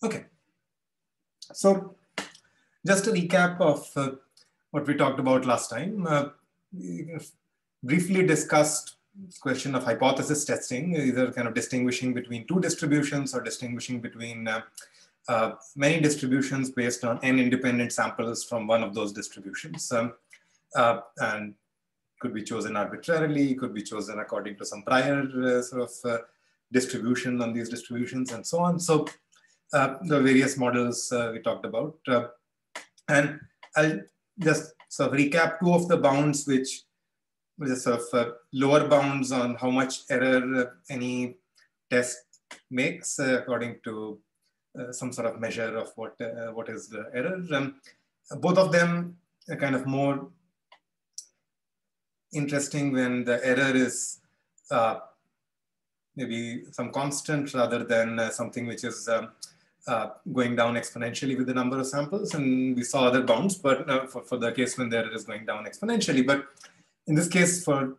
Okay, so just a recap of what we talked about last time. We briefly discussed this question of hypothesis testing, either kind of distinguishing between two distributions or distinguishing between many distributions based on n independent samples from one of those distributions. And could be chosen arbitrarily, could be chosen according to some prior distribution on these distributions and so on. So the various models we talked about. And I'll just sort of recap two of the bounds, which is sort of lower bounds on how much error any test makes according to some sort of measure of what is the error. Both of them are kind of more interesting when the error is maybe some constant rather than something which is going down exponentially with the number of samples. And we saw other bounds, but for the case when the error is going down exponentially. But in this case, in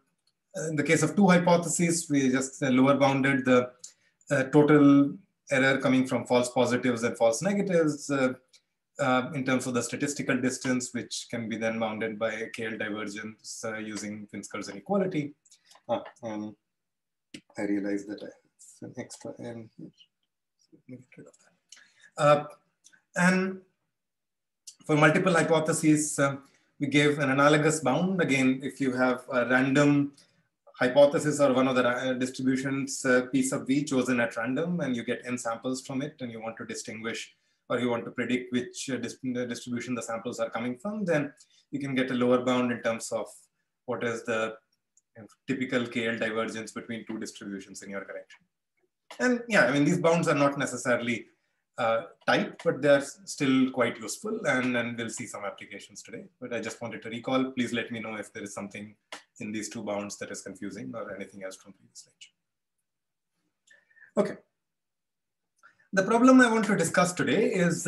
the case of two hypotheses, we just lower bounded the total error coming from false positives and false negatives in terms of the statistical distance, which can be then bounded by KL divergence using Pinsker inequality. I realize that I have an extra n here. So let me get rid of that. And for multiple hypotheses, we gave an analogous bound. Again, if you have a random hypothesis or one of the distributions piece of V chosen at random, and you get n samples from it, and you want to distinguish or you want to predict which distribution the samples are coming from, then you can get a lower bound in terms of what is the typical KL divergence between two distributions in your collection. And yeah, I mean, these bounds are not necessarily tight, but they're still quite useful, and we'll see some applications today. But I just wanted to recall, please let me know if there is something in these two bounds that is confusing or anything else from previous lecture. Okay. The problem I want to discuss today is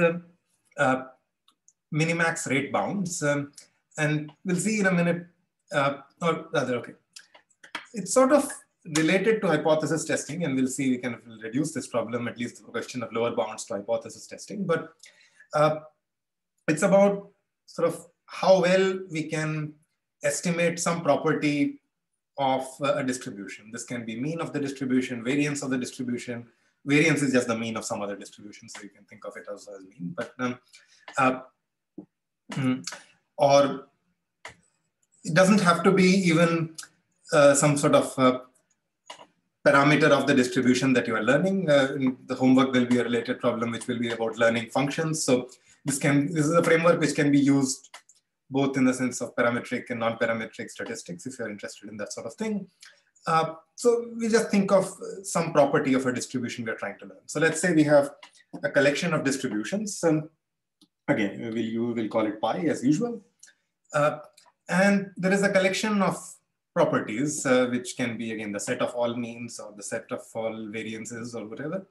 minimax rate bounds. And we'll see in a minute, or rather, okay. It's sort of related to hypothesis testing, and we'll see we can reduce this problem, at least the question of lower bounds to hypothesis testing. But it's about sort of how well we can estimate some property of a distribution. This can be mean of the distribution, variance of the distribution. Variance is just the mean of some other distribution, so you can think of it as mean. But or it doesn't have to be even some sort of parameter of the distribution that you are learning. The homework will be a related problem, which will be about learning functions. So this is a framework which can be used both in the sense of parametric and non-parametric statistics, if you're interested in that sort of thing. So we just think of some property of a distribution we're trying to learn. So let's say we have a collection of distributions. Again, we'll call it pi as usual. And there is a collection of properties, which can be, again, the set of all means or the set of all variances or whatever.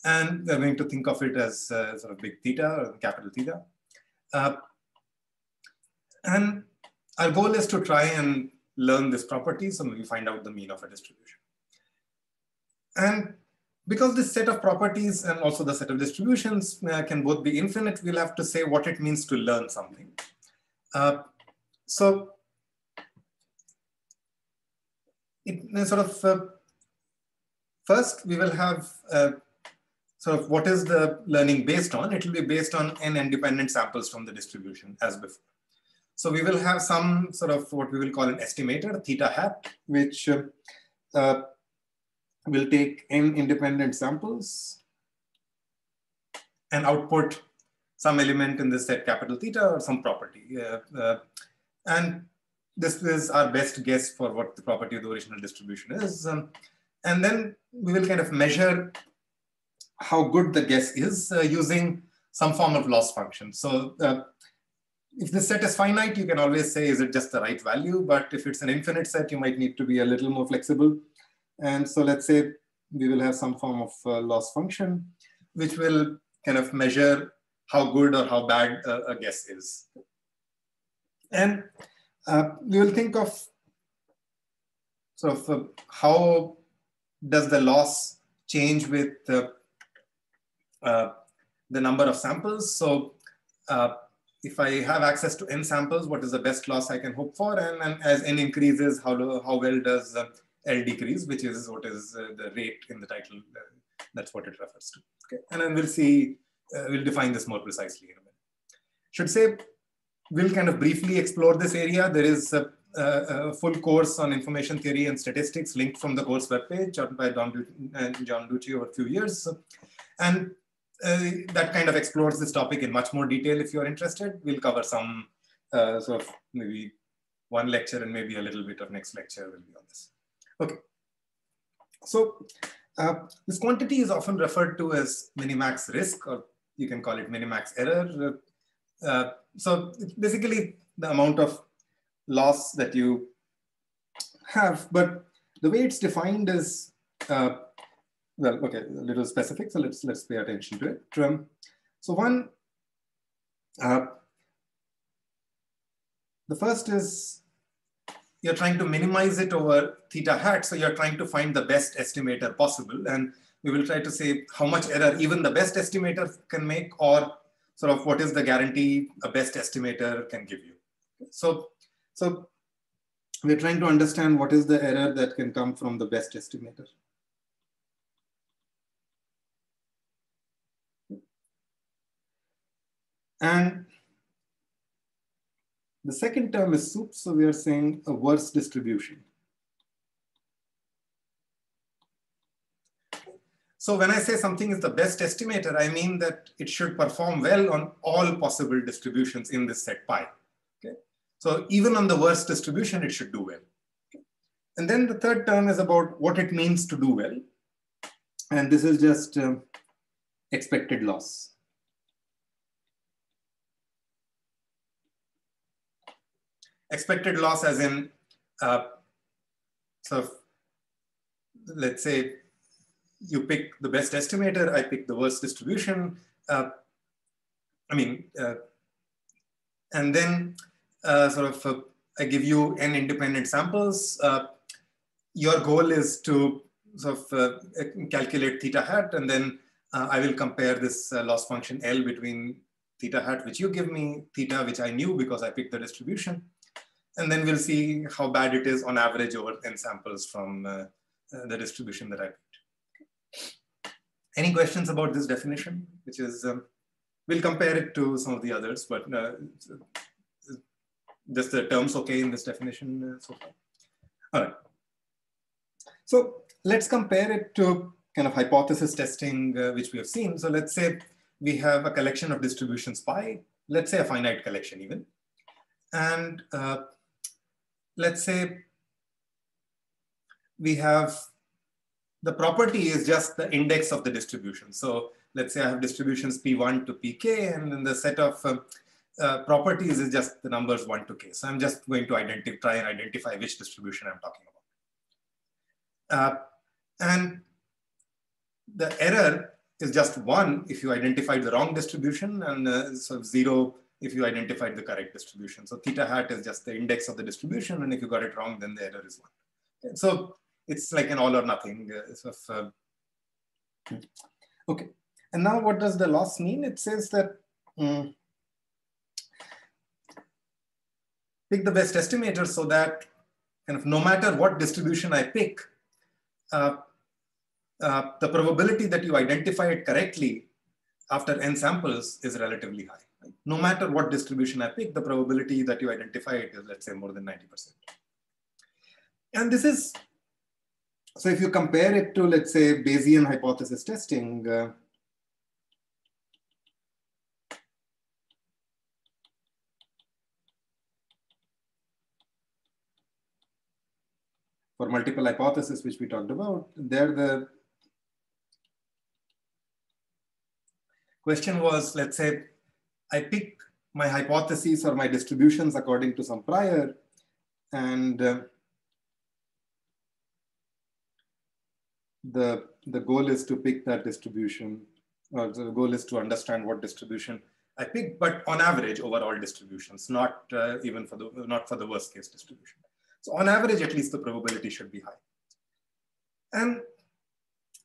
And we're going to think of it as sort of big theta or capital theta. And our goal is to try and learn this property, so we find out the mean of a distribution. And because this set of properties and also the set of distributions can both be infinite, we'll have to say what it means to learn something. So it sort of, first we will have sort of what is the learning based on. It will be based on n independent samples from the distribution as before. So we will have some sort of what we will call an estimator, theta hat, which will take n independent samples and output some element in this set capital theta or some property. And this is our best guess for what the property of the original distribution is. And then we will kind of measure how good the guess is using some form of loss function. So if the set is finite, you can always say, is it just the right value? But if it's an infinite set, you might need to be a little more flexible. And so let's say we will have some form of loss function, which will kind of measure how good or how bad a guess is. And we will think of sort of how does the loss change with the number of samples. So if I have access to n samples, what is the best loss I can hope for? And as n increases, how well does L decrease, which is what is the rate in the title. That's what it refers to. Okay, and then we'll see, we'll define this more precisely in a minute. Should say, we'll kind of briefly explore this area. There is a full course on information theory and statistics linked from the course webpage by John Ducci over a few years. And that kind of explores this topic in much more detail if you're interested. We'll cover some sort of maybe one lecture and maybe a little bit of next lecture will be on this. Okay. So this quantity is often referred to as minimax risk, or you can call it minimax error. So it's basically the amount of loss that you have, but the way it's defined is, well, okay, a little specific, so let's pay attention to it. So one, the first is you're trying to minimize it over theta hat, so you're trying to find the best estimator possible, and we will try to say how much error even the best estimator can make, or sort of what is the guarantee a best estimator can give you. So we're trying to understand what is the error that can come from the best estimator. And the second term is soup, so we are saying a worse distribution. So when I say something is the best estimator, I mean that it should perform well on all possible distributions in this set pi. Okay? So even on the worst distribution, it should do well. Okay? And then the third term is about what it means to do well. And this is just expected loss. Expected loss as in, so let's say you pick the best estimator, I pick the worst distribution. And then I give you n independent samples. Your goal is to sort of calculate theta hat, and then I will compare this loss function L between theta hat, which you give me, theta, which I knew because I picked the distribution. And then we'll see how bad it is on average over n samples from the distribution that I picked. Any questions about this definition? Which is, we'll compare it to some of the others, but just the terms okay in this definition so far. All right. So let's compare it to kind of hypothesis testing, which we have seen. So let's say we have a collection of distributions pi, let's say a finite collection even. And let's say we have, the property is just the index of the distribution. So let's say I have distributions P1 to Pk, and then the set of properties is just the numbers 1 to k. So I'm just going to try and identify which distribution I'm talking about. And the error is just 1 if you identified the wrong distribution, and so 0 if you identified the correct distribution. So theta hat is just the index of the distribution, and if you got it wrong, then the error is 1. Okay, so it's like an all or nothing. Okay, and now what does the loss mean? It says that pick the best estimator so that kind of no matter what distribution I pick, the probability that you identify it correctly after n samples is relatively high. Right? No matter what distribution I pick, the probability that you identify it is, let's say, more than 90%. And this is, so if you compare it to, let's say, Bayesian hypothesis testing, for multiple hypotheses, which we talked about, there the question was, let's say, I pick my hypotheses or my distributions according to some prior, and the goal is to pick that distribution, or the goal is to understand what distribution I pick, but on average over all distributions, not even for the worst case distribution. So on average, at least the probability should be high. And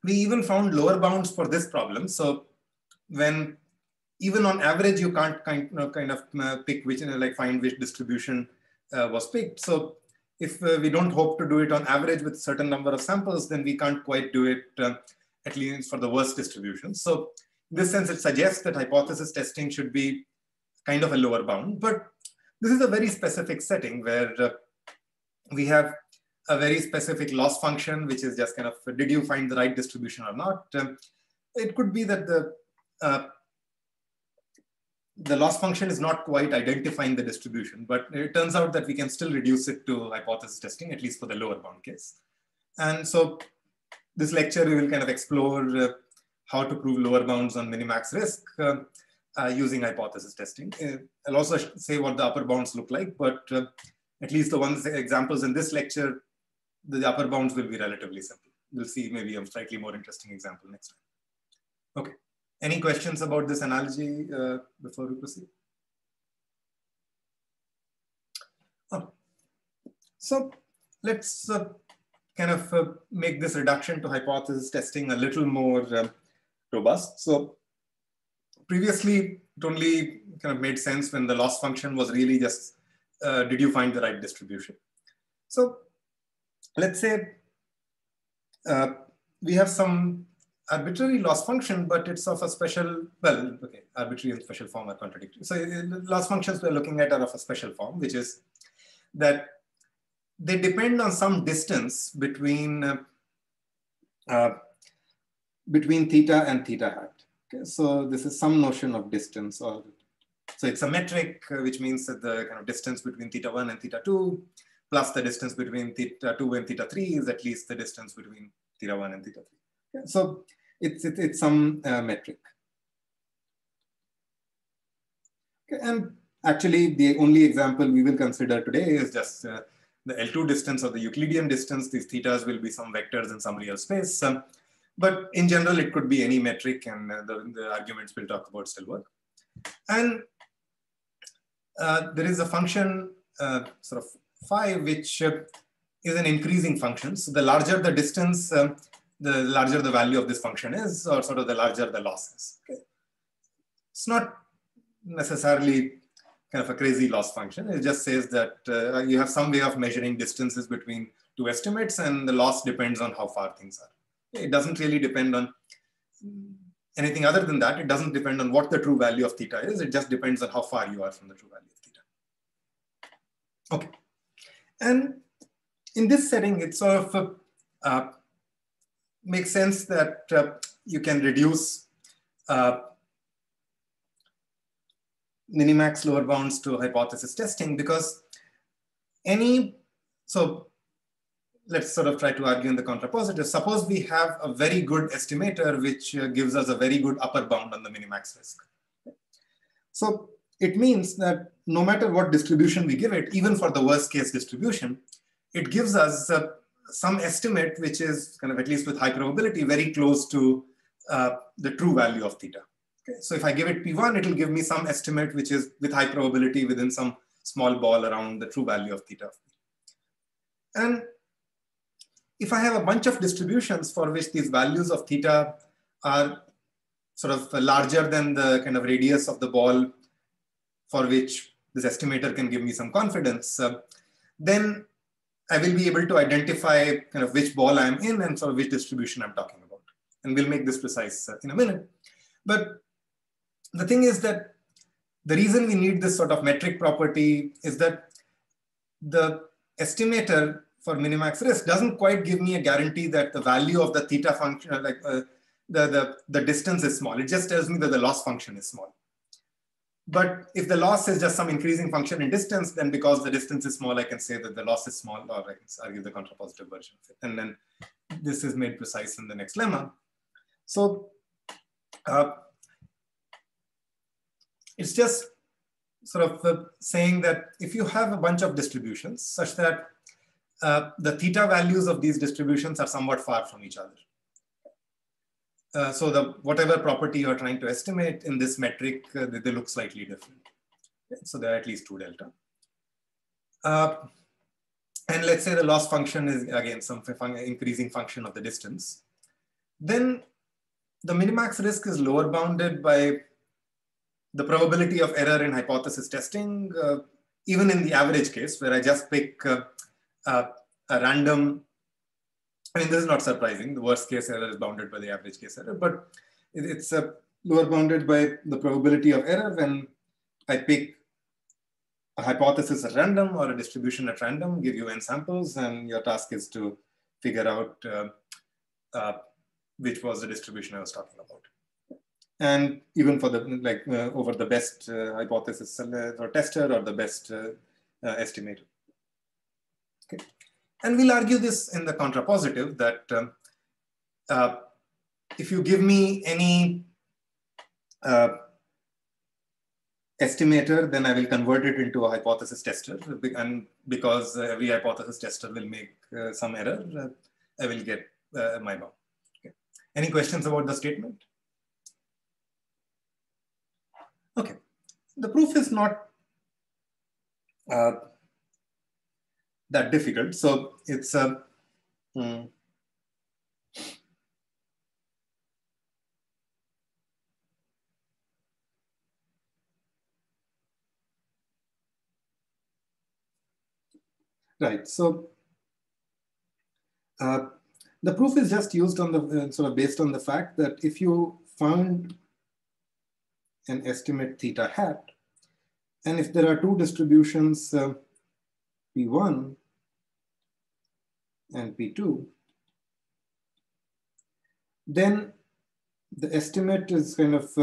we even found lower bounds for this problem. So when even on average, you can't kind of pick which, like find which distribution was picked. So if we don't hope to do it on average with a certain number of samples, then we can't quite do it at least for the worst distribution. So in this sense, it suggests that hypothesis testing should be kind of a lower bound. But this is a very specific setting where we have a very specific loss function, which is just kind of, did you find the right distribution or not? It could be that the loss function is not quite identifying the distribution, but it turns out that we can still reduce it to hypothesis testing, at least for the lower bound case. And so this lecture, we will kind of explore how to prove lower bounds on minimax risk using hypothesis testing. I'll also say what the upper bounds look like, but at least the examples in this lecture, the upper bounds will be relatively simple. We'll see maybe a slightly more interesting example next time. Okay. Any questions about this analogy before we proceed? Oh. So let's kind of make this reduction to hypothesis testing a little more robust. So previously, it only kind of made sense when the loss function was really just, did you find the right distribution? So let's say we have some arbitrary loss function, but it's of a special, well, okay, arbitrary and special form are contradictory. So loss functions we're looking at are of a special form, which is that they depend on some distance between theta and theta hat. Okay, so this is some notion of distance, or so it's a metric, which means that the kind of distance between theta 1 and theta 2 plus the distance between theta 2 and theta 3 is at least the distance between theta 1 and theta 3. Okay, so it's some metric. Okay, and actually, the only example we will consider today is just the L2 distance or the Euclidean distance. These thetas will be some vectors in some real space. But in general, it could be any metric, and the arguments we'll talk about still work. And there is a function, sort of phi, which is an increasing function. So the larger the distance, the larger the value of this function is, or sort of the larger the loss is. Okay. It's not necessarily kind of a crazy loss function. It just says that you have some way of measuring distances between two estimates, and the loss depends on how far things are. It doesn't really depend on anything other than that. It doesn't depend on what the true value of theta is. It just depends on how far you are from the true value of theta. Okay. And in this setting, it sort of makes sense that you can reduce minimax lower bounds to hypothesis testing, because so let's sort of try to argue in the contrapositive. Suppose we have a very good estimator, which gives us a very good upper bound on the minimax risk. So it means that no matter what distribution we give it, even for the worst case distribution, it gives us some estimate, which is kind of, at least with high probability, very close to the true value of theta. Okay. So if I give it P1, it will give me some estimate, which is with high probability within some small ball around the true value of theta. And if I have a bunch of distributions for which these values of theta are sort of larger than the kind of radius of the ball for which this estimator can give me some confidence, then I will be able to identify kind of which ball I'm in and sort of which distribution I'm talking about. And we'll make this precise in a minute. But the thing is that the reason we need this sort of metric property is that the estimator for minimax risk doesn't quite give me a guarantee that the value of the theta function, like the distance is small. It just tells me that the loss function is small. But if the loss is just some increasing function in distance, then because the distance is small, I can say that the loss is small, or I can argue the contrapositive version of it. And then this is made precise in the next lemma. So it's just sort of saying that if you have a bunch of distributions such that the theta values of these distributions are somewhat far from each other. So whatever property you're trying to estimate in this metric, they look slightly different. Okay. So there are at least 2 delta. And let's say the loss function is, again, some increasing function of the distance. Then the minimax risk is lower bounded by the probability of error in hypothesis testing, even in the average case where I just pick a random, I mean, this is not surprising. The worst case error is bounded by the average case error, but it's lower bounded by the probability of error when I pick a hypothesis at random or a distribution at random, give you n samples, and your task is to figure out which was the distribution I was talking about. And even for the over the best hypothesis or tester or the best estimator. Okay. And we'll argue this in the contrapositive that if you give me any estimator, then I will convert it into a hypothesis tester. And because every hypothesis tester will make some error, I will get my bound. Okay. Any questions about the statement? Okay. The proof is not that difficult. So it's right. So the proof is just used on the sort of based on the fact that if you found an estimate theta hat, and if there are two distributions P1 and P2, then the estimate is kind of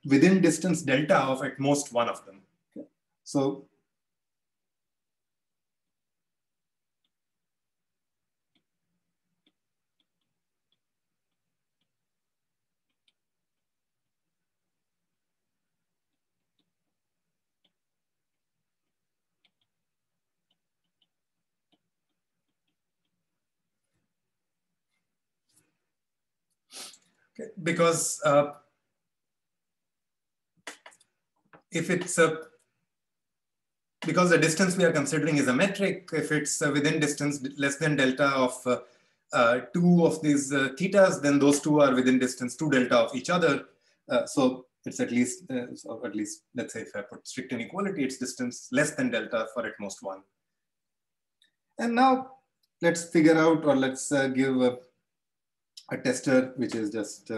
within distance delta of at most one of them. Okay. So okay. Because if it's because the distance we are considering is a metric, if it's within distance less than delta of two of these thetas, then those two are within distance 2 delta of each other. So it's at least, let's say if I put strict inequality, it's distance less than delta for at most 1. And now let's figure out, or let's give a tester which is just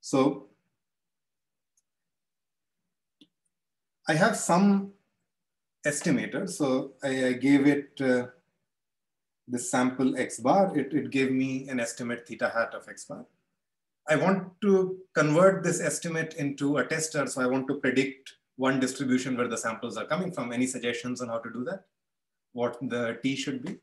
so I have some estimator. So I gave it this sample X bar. It gave me an estimate theta hat of X bar. I want to convert this estimate into a tester. So I want to predict one distribution where the samples are coming from. Any suggestions on how to do that? What the T should be?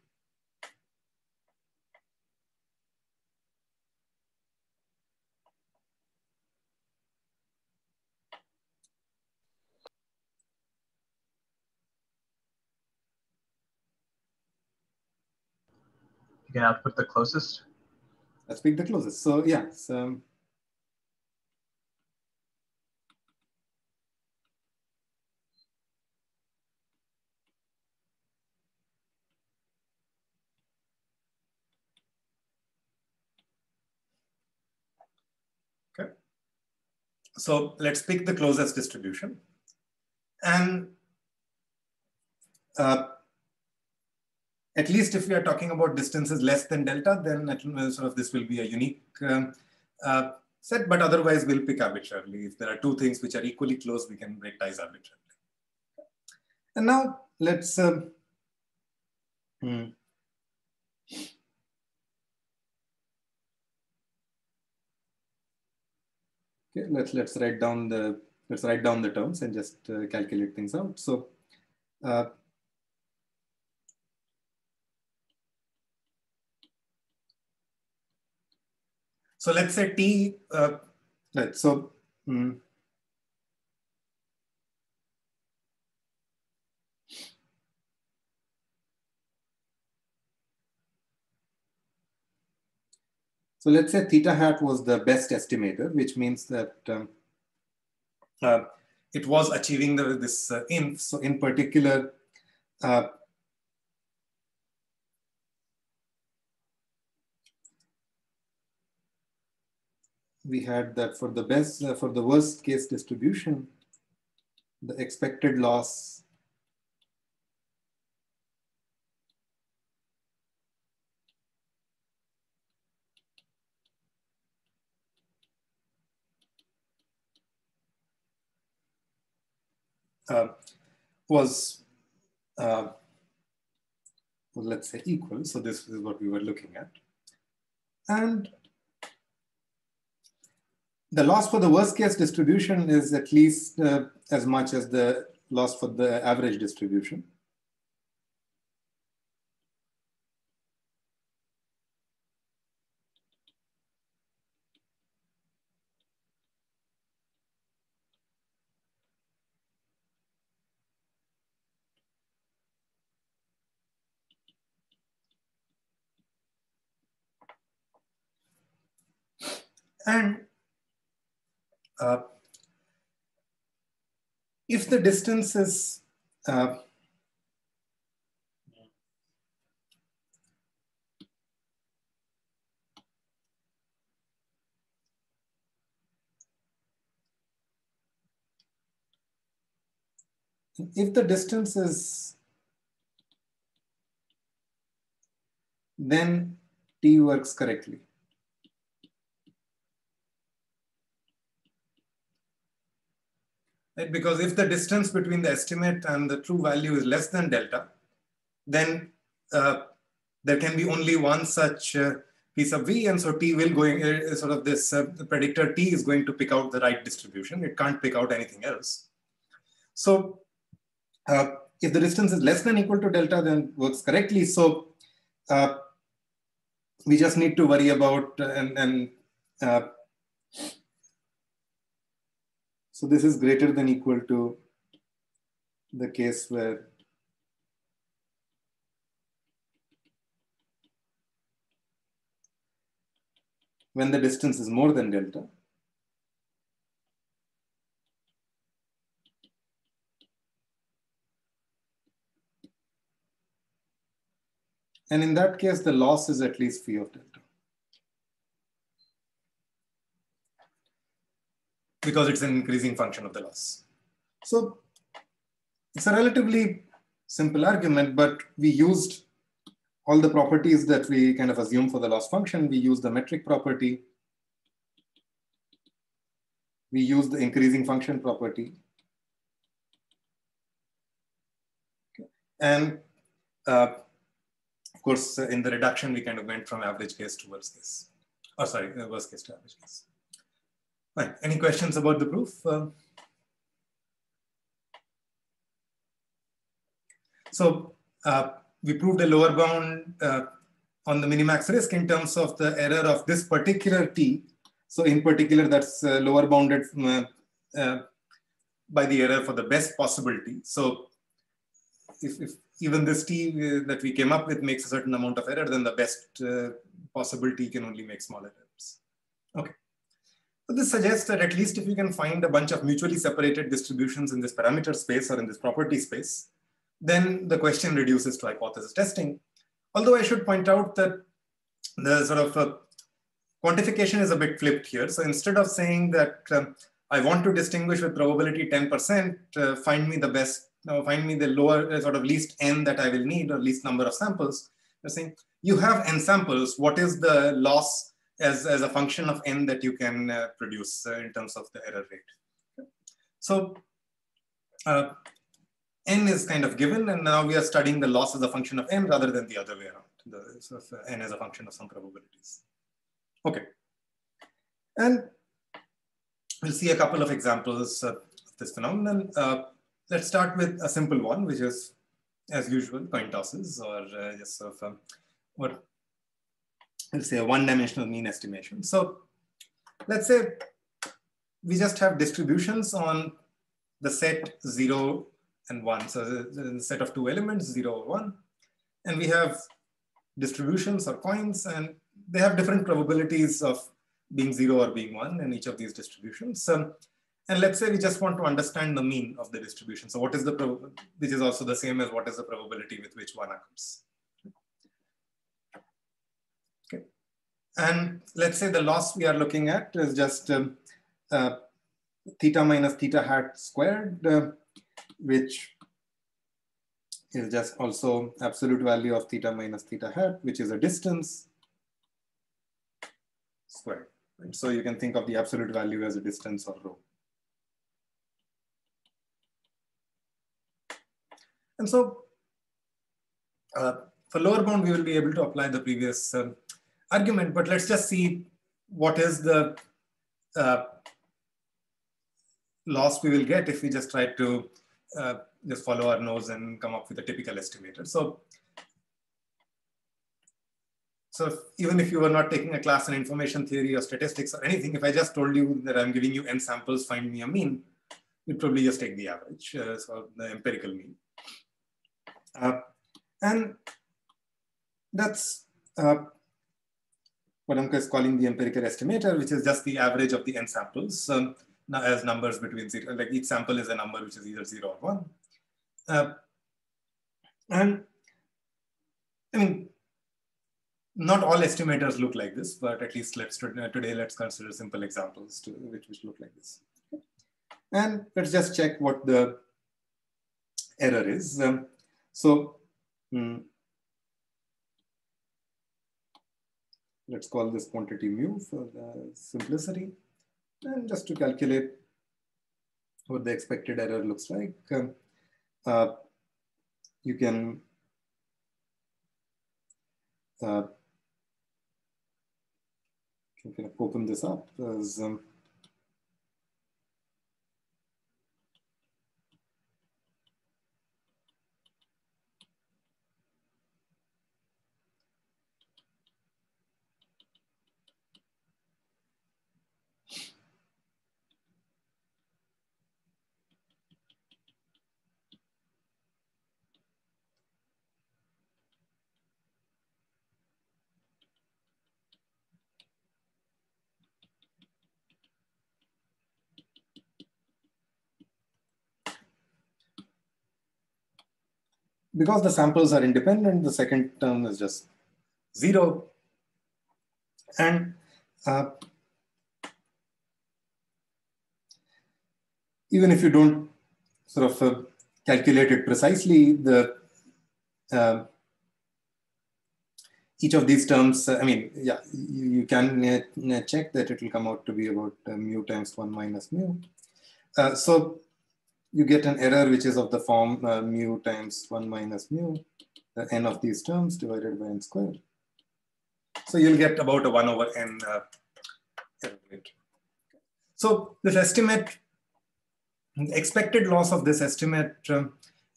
You can output the closest. Let's pick the closest. So yeah. So, okay. So let's pick the closest distribution. And at least if we are talking about distances less than delta, then sort of this will be a unique set, but otherwise we'll pick arbitrarily. If there are two things which are equally close, we can break ties arbitrarily. And now let's okay, let's write down the terms and just calculate things out. So so let's say T, right, so so let's say theta hat was the best estimator, which means that it was achieving this inf. So in particular, we had that for the worst case distribution, the expected loss was, let's say, equal. So this is what we were looking at. And the loss for the worst case distribution is at least as much as the loss for the average distribution. And if the distance is then T works correctly. Right? Because if the distance between the estimate and the true value is less than delta, then there can be only one such piece of V, and so T will sort of this predictor T is going to pick out the right distribution. It can't pick out anything else. So if the distance is less than or equal to delta, then works correctly. So we just need to worry about so this is greater than or equal to the case where when the distance is more than delta. And in that case, the loss is at least phi of delta, because it's an increasing function of the loss. So it's a relatively simple argument, but we used all the properties that we kind of assume for the loss function. We use the metric property. We use the increasing function property. Okay. And of course, in the reduction, we kind of went from average case to worst case. Oh, sorry, worst case to average case. Fine. Any questions about the proof? So we proved a lower bound on the minimax risk in terms of the error of this particular T. So in particular, that's lower bounded by the error for the best possible T. So if even this T that we came up with makes a certain amount of error, then the best possible T can only make smaller errors. Okay. So this suggests that at least if you can find a bunch of mutually separated distributions in this parameter space or in this property space, then the question reduces to hypothesis testing. Although I should point out that the sort of quantification is a bit flipped here. So instead of saying that I want to distinguish with probability 10%, find me the best, find me the lower sort of least n that I will need, or least number of samples. You're saying you have n samples. What is the loss as a function of n that you can produce in terms of the error rate? So n is kind of given, and now we are studying the loss as a function of n rather than the other way around, n as a function of some probabilities. Okay. And we'll see a couple of examples of this phenomenon. Let's start with a simple one, which is, as usual, coin tosses, or just sort of what we'll say a one-dimensional mean estimation. So let's say we just have distributions on the set 0 and 1. So the set of two elements, 0 or 1. And we have distributions or coins, and they have different probabilities of being 0 or being 1 in each of these distributions. And let's say we just want to understand the mean of the distribution. So what is the probability, which is also the same as what is the probability with which one occurs. Okay. And let's say the loss we are looking at is just theta minus theta hat squared, which is just also absolute value of theta minus theta hat, which is a distance squared. Right? So you can think of the absolute value as a distance or rho. And so for lower bound, we will be able to apply the previous argument, but let's just see what is the loss we will get if we just try to just follow our nose and come up with a typical estimator. So even if you were not taking a class in information theory or statistics or anything, if I just told you that I'm giving you n samples, find me a mean, you'd probably just take the average, so the empirical mean. And that's what I'm calling the empirical estimator, which is just the average of the n samples as numbers between zero, like each sample is a number which is either 0 or 1. And I mean, not all estimators look like this, but at least today let's consider simple examples which look like this. And let's just check what the error is. Let's call this quantity mu for the simplicity. And just to calculate what the expected error looks like, you can open this up as because the samples are independent, the second term is just 0. And even if you don't sort of calculate it precisely, the each of these terms, I mean, yeah, you can check that it will come out to be about mu times 1 minus mu. So you get an error which is of the form mu times 1 minus mu, n of these terms divided by n squared. So you'll get about a 1 over n error rate. So this estimate, the expected loss of this estimate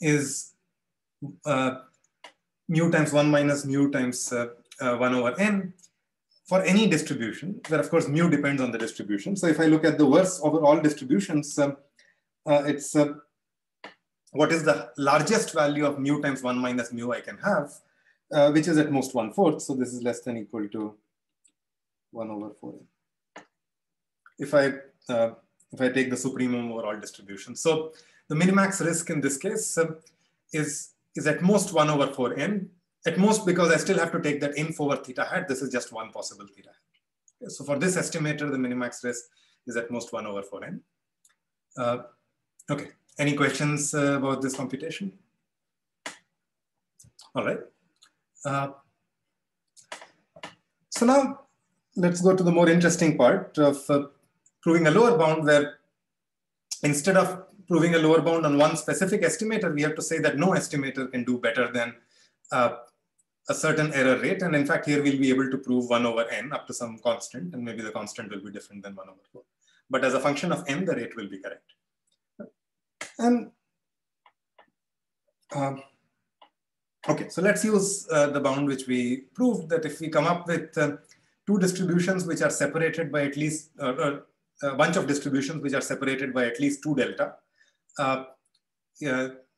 is mu times 1 minus mu times 1 over n for any distribution, where of course mu depends on the distribution. So if I look at the worst over all distributions, it's what is the largest value of mu times 1 minus mu I can have, which is at most 1/4. So this is less than equal to 1 over 4n. If I take the supremum over all distributions. So the minimax risk in this case is at most 1 over 4n. At most, because I still have to take that inf over theta hat. This is just one possible theta hat. Okay, so for this estimator, the minimax risk is at most 1 over 4n. Okay, any questions about this computation? All right. So now let's go to the more interesting part of proving a lower bound, where instead of proving a lower bound on one specific estimator, we have to say that no estimator can do better than a certain error rate. And in fact, here we'll be able to prove 1 over n up to some constant, and maybe the constant will be different than 1 over 4. But as a function of n, the rate will be correct. And okay, so let's use the bound which we proved, that if we come up with two distributions which are separated by at least a bunch of distributions which are separated by at least 2 delta,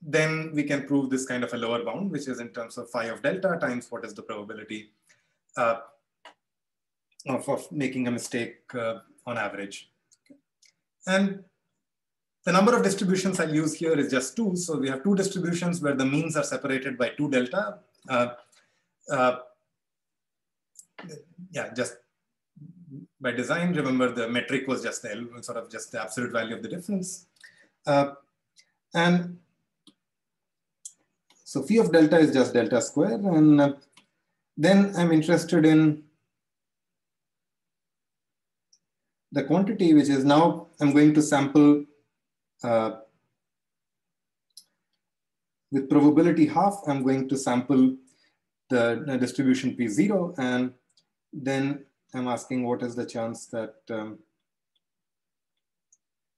then we can prove this kind of a lower bound, which is in terms of phi of delta times what is the probability of making a mistake on average. Okay. And The number of distributions I'll use here is just 2. So we have 2 distributions where the means are separated by 2 delta. Yeah, just by design, remember the metric was just the sort of just the absolute value of the difference. And so phi of delta is just delta square. And then I'm interested in the quantity, which is now I'm going to sample with probability half. I'm going to sample the distribution P0, and then I'm asking what is the chance that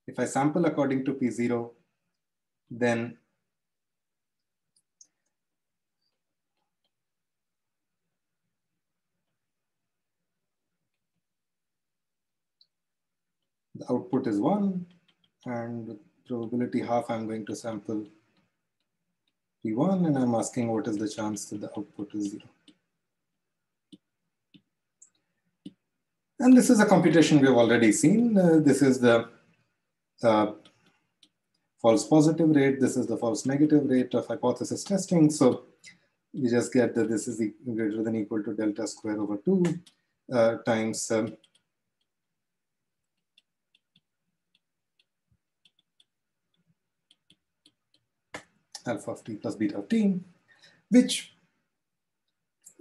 if I sample according to P0, then the output is 1, and with probability half, I'm going to sample P1, and I'm asking what is the chance that the output is 0. And this is a computation we've already seen. This is the false positive rate. This is the false negative rate of hypothesis testing. So we just get that this is greater than or equal to delta square over 2 times alpha of t plus beta of t, which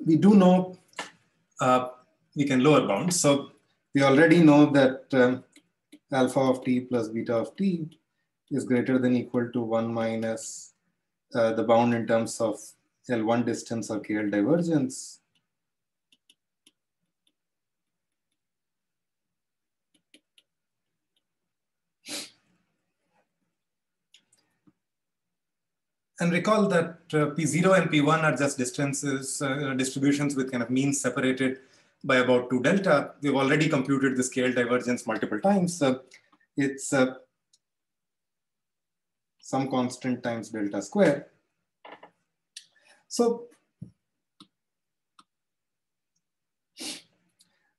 we do know we can lower bound. So we already know that alpha of t plus beta of t is greater than or equal to 1 minus the bound in terms of L1 distance or KL divergence. And recall that P0 and P1 are just distances, distributions with kind of means separated by about 2 delta. We've already computed the scale divergence multiple times. It's some constant times delta square. So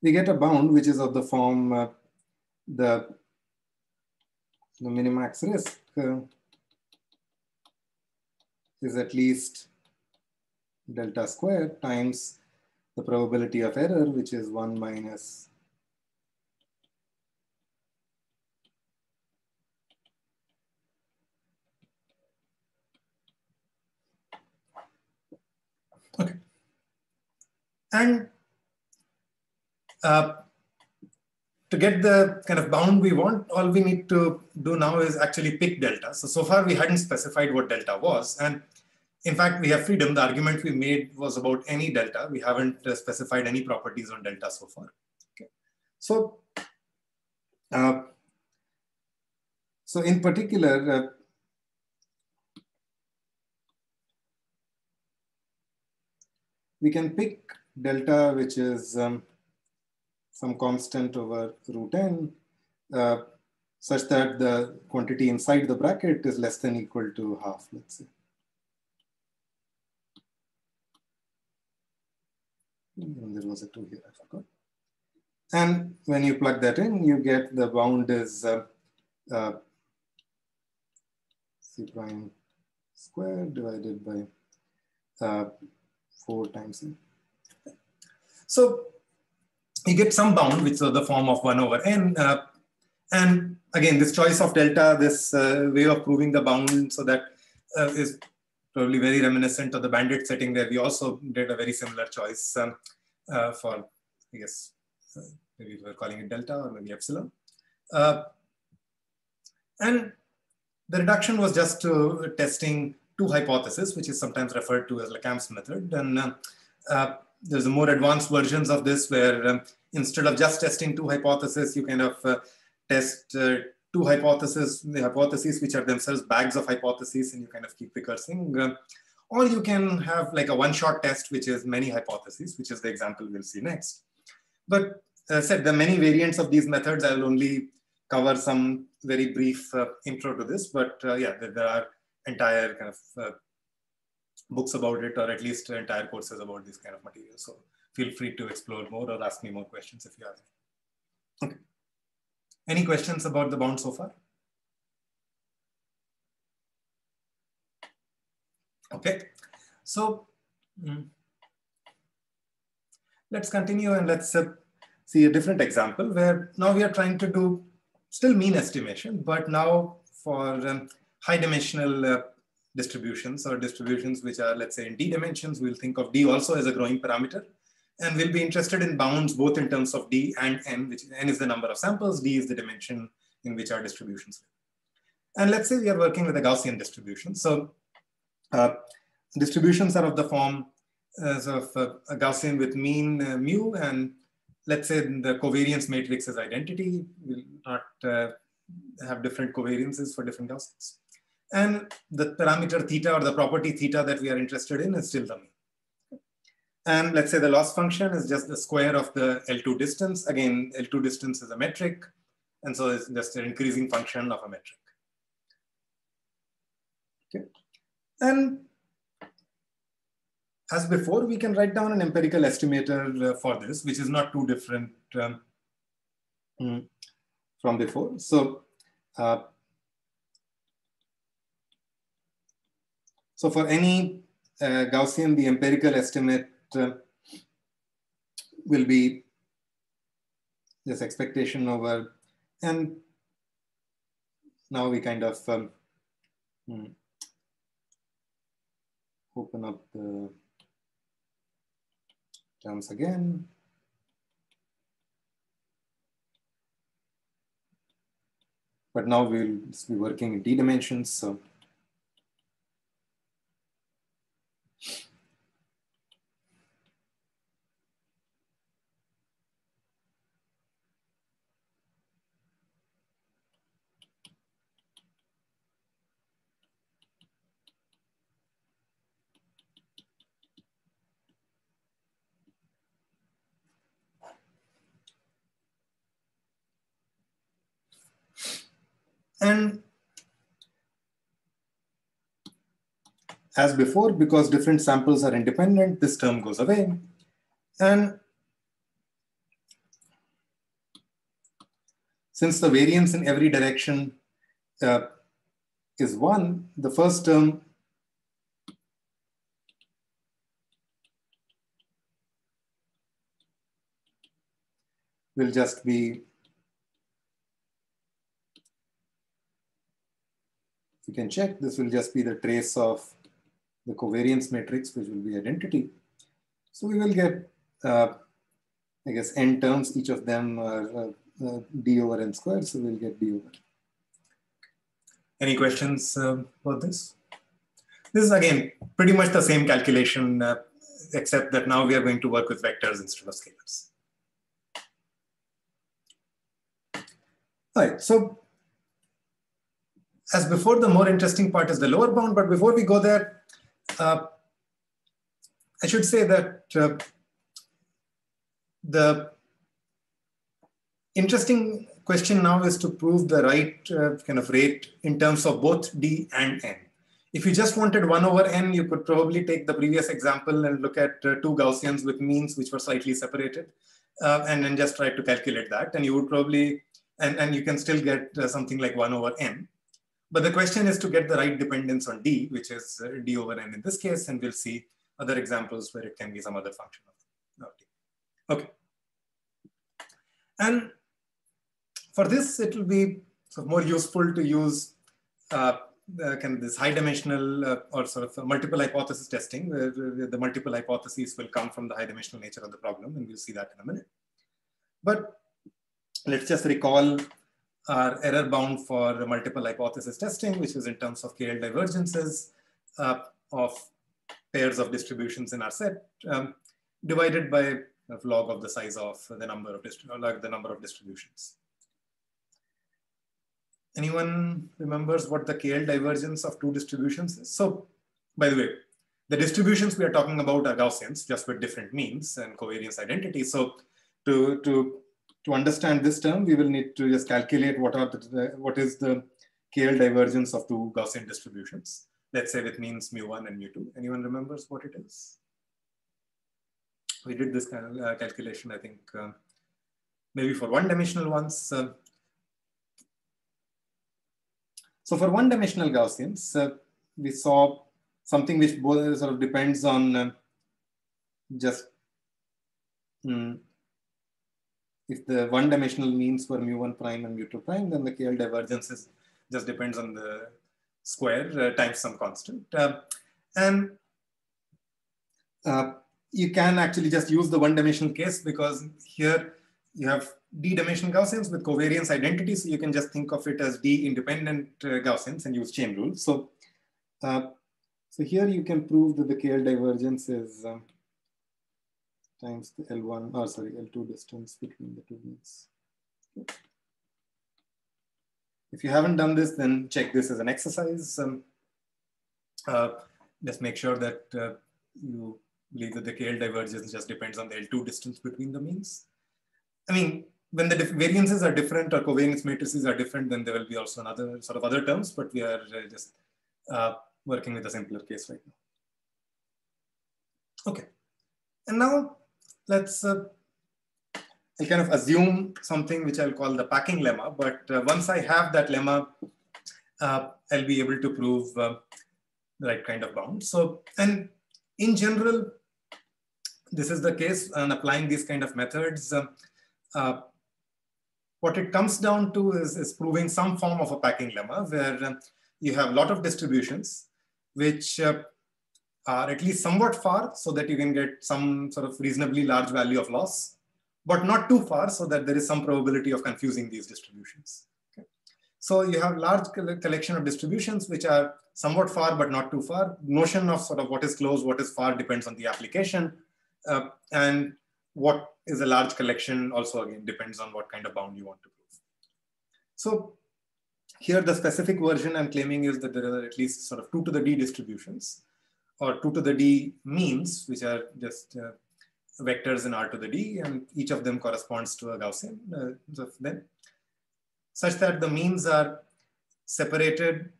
we get a bound which is of the form the minimax risk is at least delta square times the probability of error, which is 1 minus okay. And to get the kind of bound we want, all we need to do now is actually pick delta. So far we hadn't specified what delta was. And in fact, we have freedom. The argument we made was about any delta. We haven't specified any properties on delta so far. Okay. So in particular, we can pick delta, which is some constant over root n, such that the quantity inside the bracket is less than or equal to half, let's say. And there was a 2 here, I forgot. And when you plug that in, you get the bound is c prime squared divided by 4 times n. So you get some bound, which is the form of 1 over n. And again, this choice of delta, this way of proving the bound, so that is probably very reminiscent of the bandit setting, where we also did a very similar choice for, I guess, maybe we're calling it delta or maybe epsilon. And the reduction was just testing 2 hypotheses, which is sometimes referred to as Lecam's method. And there's a more advanced versions of this where instead of just testing 2 hypotheses, you kind of test 2 hypotheses, the hypotheses which are themselves bags of hypotheses, and you kind of keep recursing. Or you can have like a one-shot test, which is many hypotheses, which is the example we'll see next. But as I said, there are many variants of these methods. I will only cover some very brief intro to this, but yeah, there are entire kind of books about it, or at least entire courses about this kind of material. So feel free to explore more or ask me more questions if you have any. Okay. Any questions about the bound so far? Okay, so let's continue and let's see a different example where now we are trying to do still mean estimation, but now for high dimensional distributions or distributions which are, let's say, in D dimensions. We'll think of D also as a growing parameter. And we'll be interested in bounds both in terms of D and N, which N is the number of samples, D is the dimension in which our distributions live. And let's say we are working with a Gaussian distribution. So distributions are of the form of a Gaussian with mean mu, and let's say the covariance matrix is identity. We'll not have different covariances for different Gaussians. And the parameter theta or the property theta that we are interested in is still the mean. And let's say the loss function is just the square of the L2 distance. Again, L2 distance is a metric. And so it's just an increasing function of a metric. Okay. And as before, we can write down an empirical estimator for this, which is not too different from before. So, so for any Gaussian, the empirical estimate will be this expectation over, and now we kind of open up the terms again. But now we'll be working in D dimensions. So and as before, because different samples are independent, this term goes away. And since the variance in every direction is 1, the first term will just be, you can check, this will just be the trace of the covariance matrix, which will be identity. So we will get, I guess, n terms, each of them are d over n squared, so we'll get d over. Any questions about this? This is again, pretty much the same calculation, except that now we are going to work with vectors instead of scalars. All right, so as before, the more interesting part is the lower bound, but before we go there, I should say that the interesting question now is to prove the right kind of rate in terms of both D and N. If you just wanted 1 over N, you could probably take the previous example and look at 2 Gaussians with means which were slightly separated, and then just try to calculate that. And you would probably, and you can still get something like 1 over N. But the question is to get the right dependence on D, which is D over N in this case, and we'll see other examples where it can be some other function of D. Okay. And for this, it will be sort of more useful to use kind of this high dimensional or sort of multiple hypothesis testing, where the multiple hypotheses will come from the high dimensional nature of the problem, and we'll see that in a minute. But let's just recall our error bound for multiple hypothesis testing, which is in terms of KL divergences of pairs of distributions in our set, divided by log of the size of the number of distributions. Anyone remembers what the KL divergence of 2 distributions is? So, by the way, the distributions we are talking about are Gaussians, just with different means and covariance identity. So, to understand this term, we will need to just calculate what is the KL divergence of 2 Gaussian distributions. Let's say with means mu1 and mu2. Anyone remembers what it is? We did this kind of calculation, I think, maybe for 1-dimensional ones. So for 1-dimensional Gaussians, we saw something which both sort of depends on just if the one-dimensional means were mu1 prime and mu2 prime, then the KL divergence just depends on the square times some constant. And you can actually just use the one-dimensional case because here you have d-dimensional Gaussians with covariance identity. So you can just think of it as d-independent Gaussians and use chain rule. So, so here you can prove that the KL divergence is times the L1, or sorry, L2 distance between the two means. If you haven't done this, then check this as an exercise. Just make sure that you believe that the KL divergence just depends on the L2 distance between the means. I mean, when the variances are different or covariance matrices are different, then there will be also another sort of other terms, but we are just working with a simpler case right now. Okay, and now let's I'll kind of assume something which I'll call the packing lemma, but once I have that lemma, I'll be able to prove the right kind of bound. So, and in general, this is the case and applying these kind of methods. What it comes down to is proving some form of a packing lemma where you have a lot of distributions which are at least somewhat far so that you can get some sort of reasonably large value of loss, but not too far so that there is some probability of confusing these distributions. Okay. So you have large collection of distributions which are somewhat far but not too far. Notion of sort of what is close, what is far depends on the application. And what is a large collection also again depends on what kind of bound you want to prove. So here the specific version I'm claiming is that there are at least sort of 2 to the d distributions or 2 to the d means, which are just vectors in R to the d, and each of them corresponds to a Gaussian then, such that the means are separated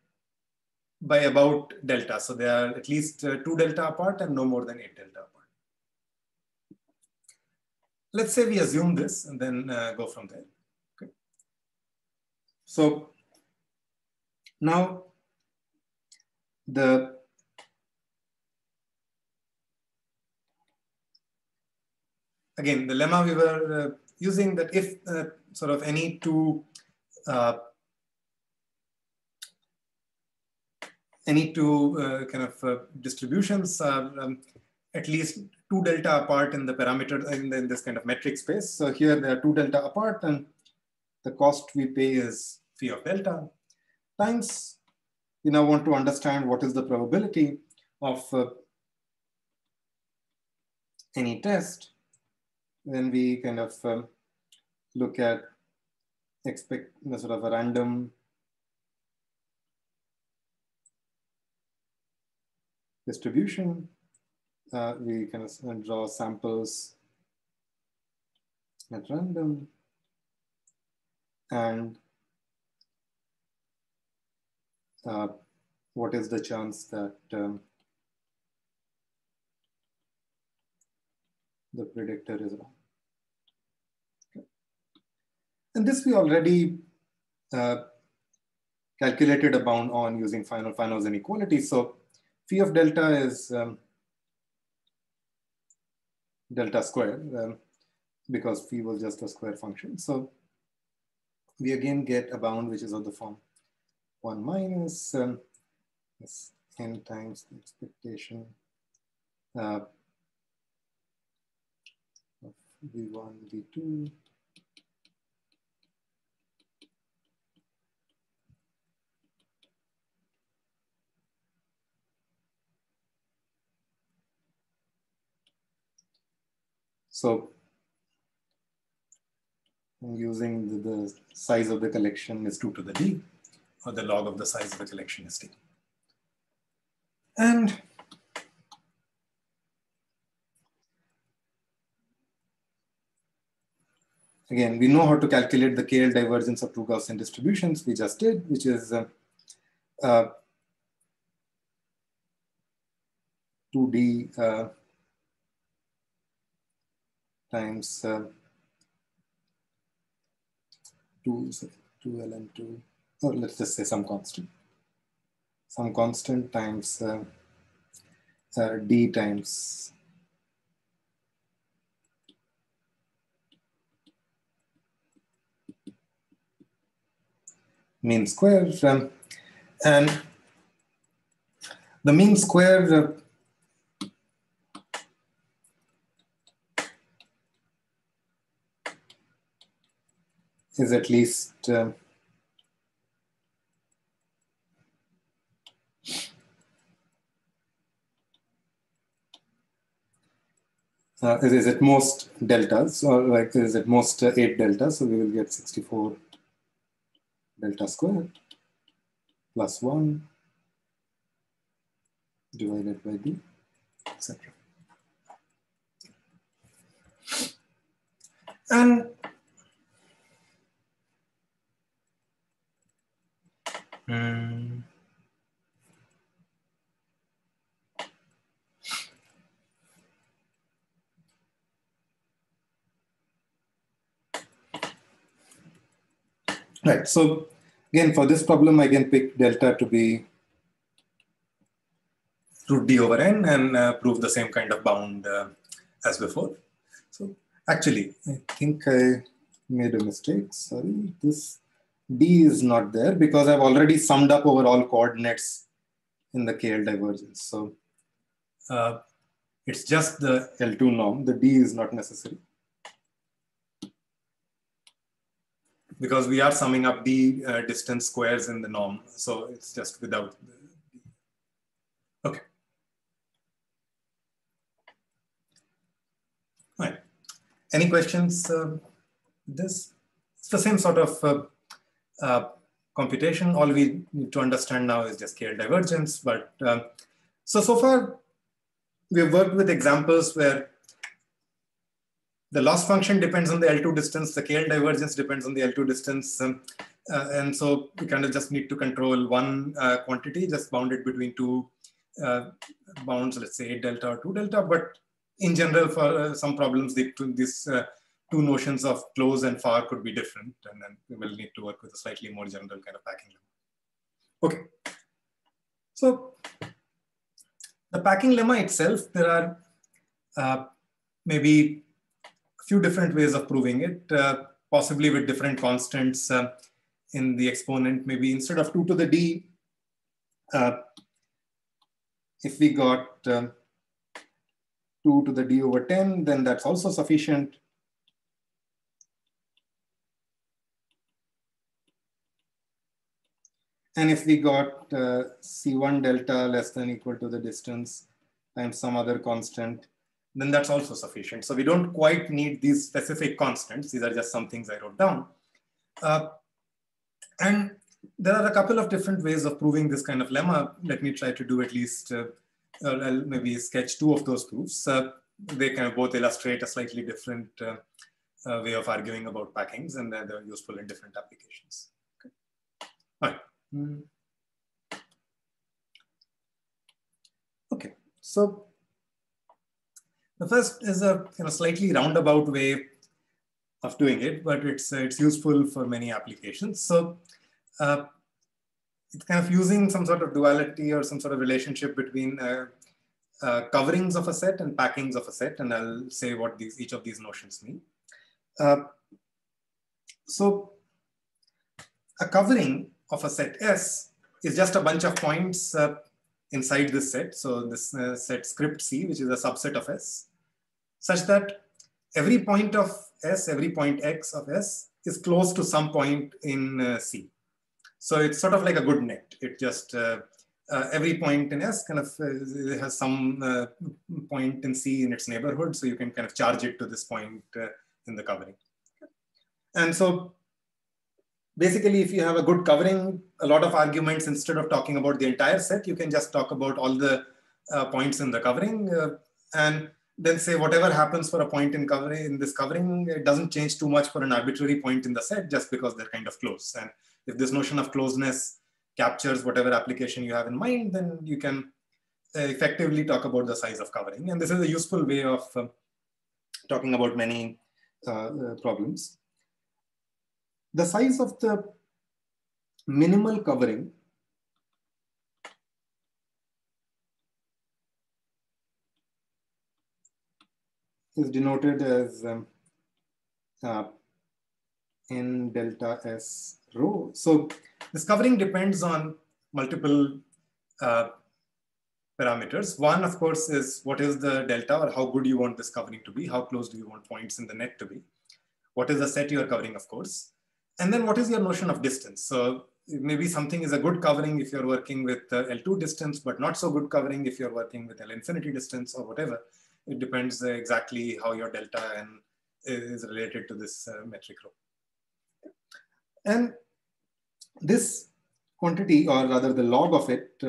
by about delta. So they are at least 2 delta apart and no more than 8 delta apart. Let's say we assume this and then go from there. Okay. So now again, the lemma we were using that if sort of any two kind of distributions are at least 2 delta apart in the parameter in this kind of metric space. So here they are 2 delta apart and the cost we pay is phi of delta times. We now want to understand what is the probability of any test. Then we kind of look at sort of a random distribution. We kind of draw samples at random and what is the chance that the predictor is wrong. Okay. And this we already calculated a bound on using Fano's inequality. So phi of delta is delta square because phi was just a square function. So we again get a bound which is of the form 1 minus n times the expectation of v1, v2 So I'm using the size of the collection is 2 to the d, or the log of the size of the collection is d. And again, we know how to calculate the KL divergence of two Gaussian distributions. We just did, which is 2d times 2 ln2, or let's just say some constant times D times mean square, and the mean square is at least is at most deltas, or like is at most 8 deltas, so we will get 64 delta square plus 1 divided by d, etc. And right, so again, for this problem, I can pick delta to be root d over n and prove the same kind of bound as before. So actually, I think I made a mistake. Sorry, this d is not there because I've already summed up over all coordinates in the KL divergence. So it's just the L2 norm. The d is not necessary, because we are summing up the distance squares in the norm. So it's just without the d. Okay. All right. Any questions? This? It's the same sort of computation. All we need to understand now is just KL divergence. But so far, we've worked with examples where the loss function depends on the L2 distance, the KL divergence depends on the L2 distance. And so we kind of just need to control one quantity, just bounded between two bounds, let's say 8 delta or 2 delta. But in general, for some problems, these two notions of close and far could be different. And then we will need to work with a slightly more general kind of packing lemma. Okay. So the packing lemma itself, there are maybe a few different ways of proving it, possibly with different constants in the exponent. Maybe instead of 2 to the d, if we got 2 to the d over 10, then that's also sufficient. And if we got C1 delta less than equal to the distance times some other constant, then that's also sufficient. So we don't quite need these specific constants. These are just some things I wrote down. And there are a couple of different ways of proving this kind of lemma. Let me try to do at least, I'll maybe sketch 2 of those proofs. They kind of both illustrate a slightly different way of arguing about packings, and they're useful in different applications. Okay. All right. Okay, so the first is a slightly roundabout way of doing it, but it's useful for many applications. So it's kind of using some sort of duality or some sort of relationship between coverings of a set and packings of a set, and I'll say what each of these notions mean. So a covering of a set S is just a bunch of points inside this set. So this set script C, which is a subset of S, such that every point of S, every point X of S is close to some point in C. So it's sort of like a good net. It just, every point in S kind of has some point in C in its neighborhood. So you can kind of charge it to this point in the covering. And so basically, if you have a good covering, a lot of arguments, instead of talking about the entire set, you can just talk about all the points in the covering and then say whatever happens for a point in this covering, it doesn't change too much for an arbitrary point in the set just because they're kind of close. And if this notion of closeness captures whatever application you have in mind, then you can effectively talk about the size of covering. And this is a useful way of talking about many problems. The size of the minimal covering is denoted as n delta s rho. So this covering depends on multiple parameters. One, of course, is what is the delta, or how good you want this covering to be? How close do you want points in the net to be? What is the set you are covering, of course? And then what is your notion of distance? So maybe something is a good covering if you're working with L2 distance, but not so good covering if you're working with L infinity distance or whatever. It depends exactly how your delta n is related to this metric rho. And this quantity, or rather the log of it,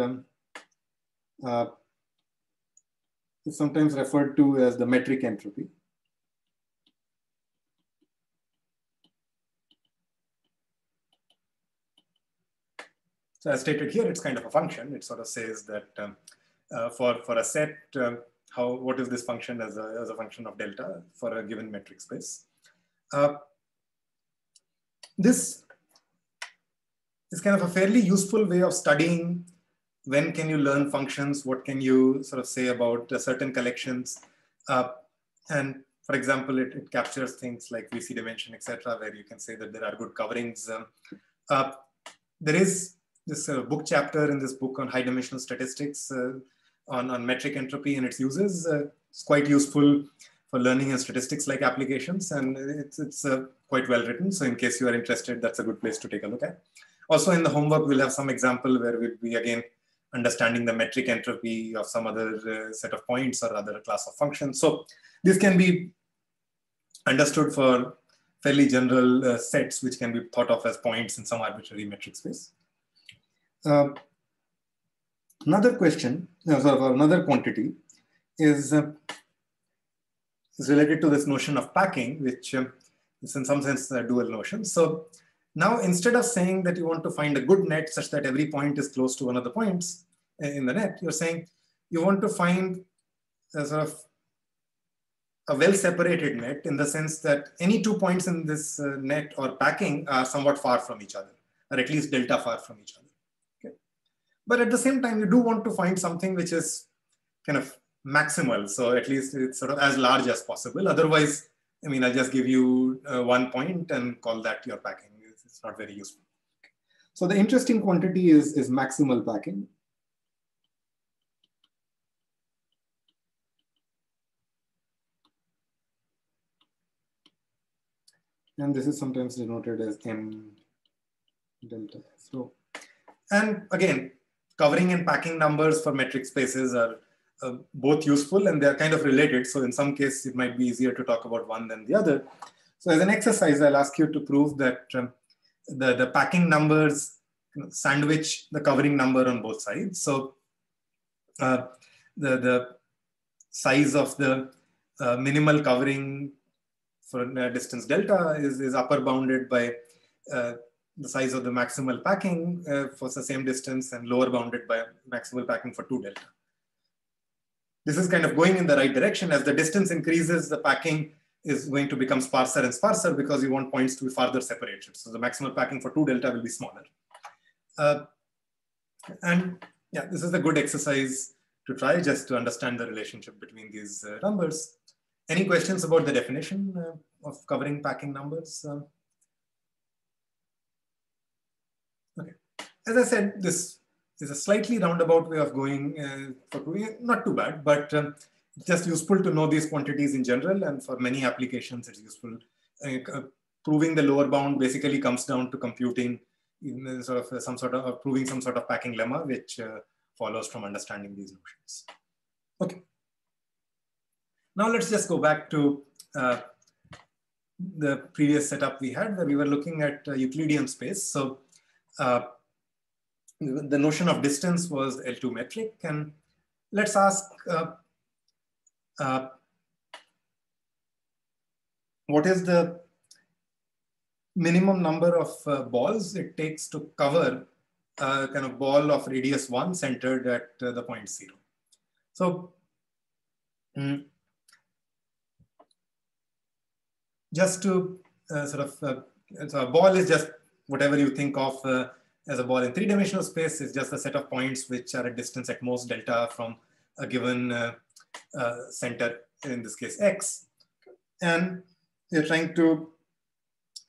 is sometimes referred to as the metric entropy. So as stated here, it's kind of a function. It sort of says that for a set, what is this function as a function of delta for a given metric space? This is kind of a fairly useful way of studying when can you learn functions, what can you sort of say about certain collections. And for example, it captures things like VC dimension, etc., where you can say that there are good coverings. There is this book chapter in this book on high dimensional statistics on metric entropy and its uses. It's quite useful for learning and statistics like applications, and it's quite well written. So in case you are interested, that's a good place to take a look at. Also in the homework, we'll have some example where we'll be again understanding the metric entropy of some other set of points or other class of functions. So this can be understood for fairly general sets, which can be thought of as points in some arbitrary metric space. Another question, another quantity is related to this notion of packing, which is in some sense a dual notion. So now, instead of saying that you want to find a good net such that every point is close to one of the points in the net, you're saying you want to find a sort of a well-separated net in the sense that any 2 points in this net or packing are somewhat far from each other, or at least delta far from each other. Okay. But at the same time, you do want to find something which is kind of maximal. So at least it's sort of as large as possible. Otherwise, I mean, I'll just give you 1 point and call that your packing. It's not very useful. So the interesting quantity is maximal packing. And this is sometimes denoted as M delta S rho. And again, covering and packing numbers for metric spaces are both useful, and they're kind of related. So in some cases, it might be easier to talk about one than the other. So as an exercise, I'll ask you to prove that the packing numbers sandwich the covering number on both sides. So the size of the minimal covering for distance delta is upper bounded by the size of the maximal packing for the same distance, and lower bounded by maximal packing for 2 delta. This is kind of going in the right direction. As the distance increases, the packing is going to become sparser and sparser because you want points to be farther separated. So the maximal packing for 2 delta will be smaller. And yeah, this is a good exercise to try just to understand the relationship between these numbers. Any questions about the definition of covering packing numbers? Okay. As I said, this is a slightly roundabout way of going for proving it. Not too bad, but it's just useful to know these quantities in general, and for many applications, it's useful. Proving the lower bound basically comes down to computing sort of proving some sort of packing lemma, which follows from understanding these notions. Okay. Now let's just go back to the previous setup we had, where we were looking at Euclidean space. So the notion of distance was L2 metric, and let's ask what is the minimum number of balls it takes to cover a kind of ball of radius 1 centered at the point 0. So just to so a ball is just whatever you think of as a ball in 3-dimensional space. Is just a set of points which are at distance at most delta from a given center, in this case X. And we're trying to,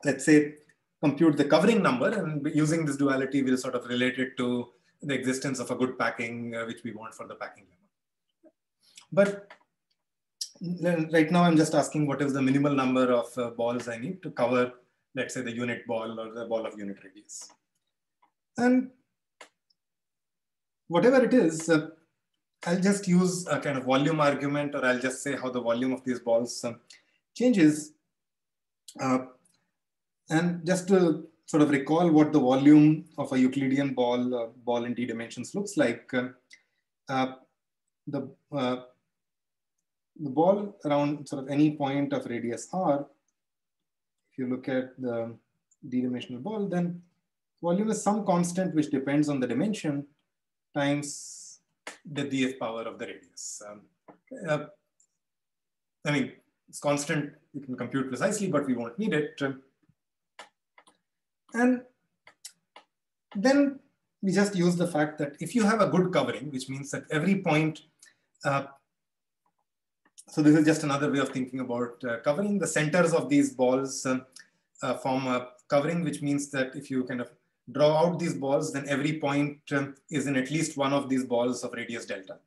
let's say, compute the covering number, and using this duality, we'll sort of relate it to the existence of a good packing, which we want for the packing lemma. But right now, I'm just asking what is the minimal number of balls I need to cover, let's say, the unit ball or the ball of unit radius. And whatever it is, I'll just use a kind of volume argument, or I'll just say how the volume of these balls changes. And just to sort of recall what the volume of a Euclidean ball in d dimensions looks like, the ball around sort of any point of radius r, if you look at the d-dimensional ball, then volume is some constant which depends on the dimension times the df power of the radius. I mean, it's constant, you can compute precisely, but we won't need it. And then we just use the fact that if you have a good covering, which means that every point, so this is just another way of thinking about covering. The centers of these balls form a covering, which means that if you kind of draw out these balls, then every point is in at least one of these balls of radius delta.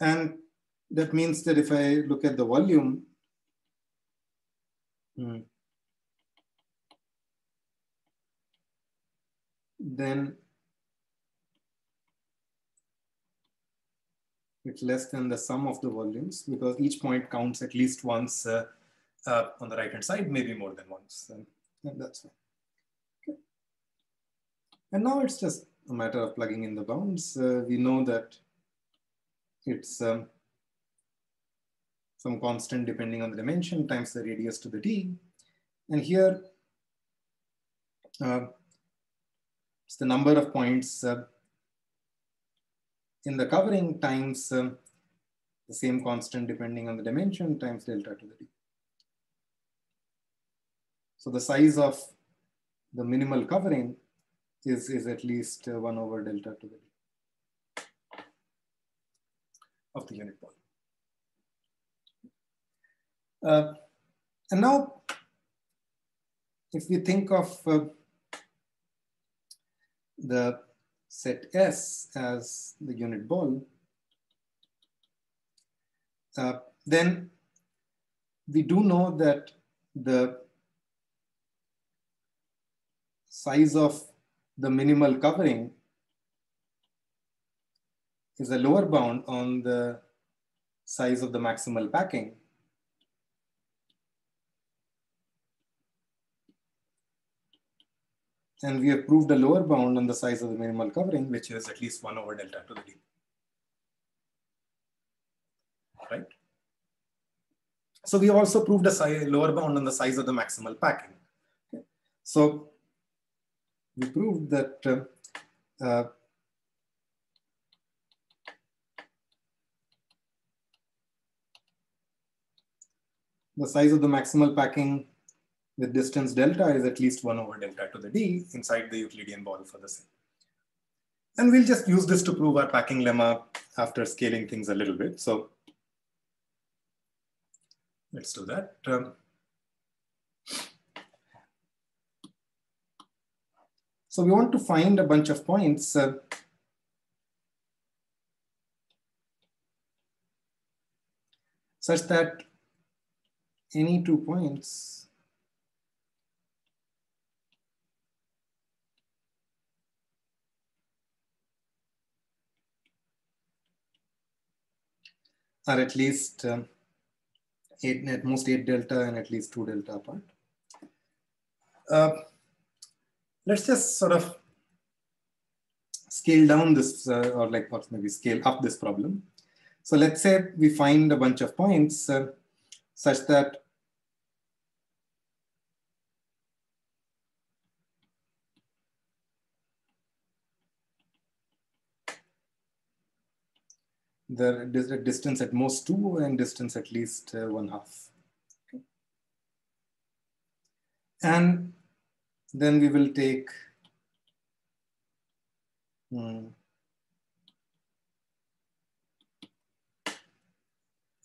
And that means that if I look at the volume, then it's less than the sum of the volumes, because each point counts at least once on the right-hand side, maybe more than once. And that's fine. Okay. And now it's just a matter of plugging in the bounds. We know that it's some constant depending on the dimension times the radius to the d. And here, it's the number of points in the covering times the same constant depending on the dimension times delta to the d. So the size of the minimal covering is at least 1 over delta to the d of the unit ball. And now, if we think of the set S as the unit ball, then we do know that the size of the minimal covering is a lower bound on the size of the maximal packing. And we have proved a lower bound on the size of the minimal covering, which is at least 1 over delta to the d. Right? So we also proved a lower bound on the size of the maximal packing. Okay. So we proved that the size of the maximal packing with distance delta is at least 1 over delta to the d inside the Euclidean ball for the same. And we'll just use this to prove our packing lemma after scaling things a little bit. So let's do that. So we want to find a bunch of points such that any 2 points are at least at most 8 delta and at least 2 delta apart. Let's just sort of scale down this, or maybe scale up this problem. So let's say we find a bunch of points such that the distance at most 2 and distance at least 1/2. Okay. And then we will take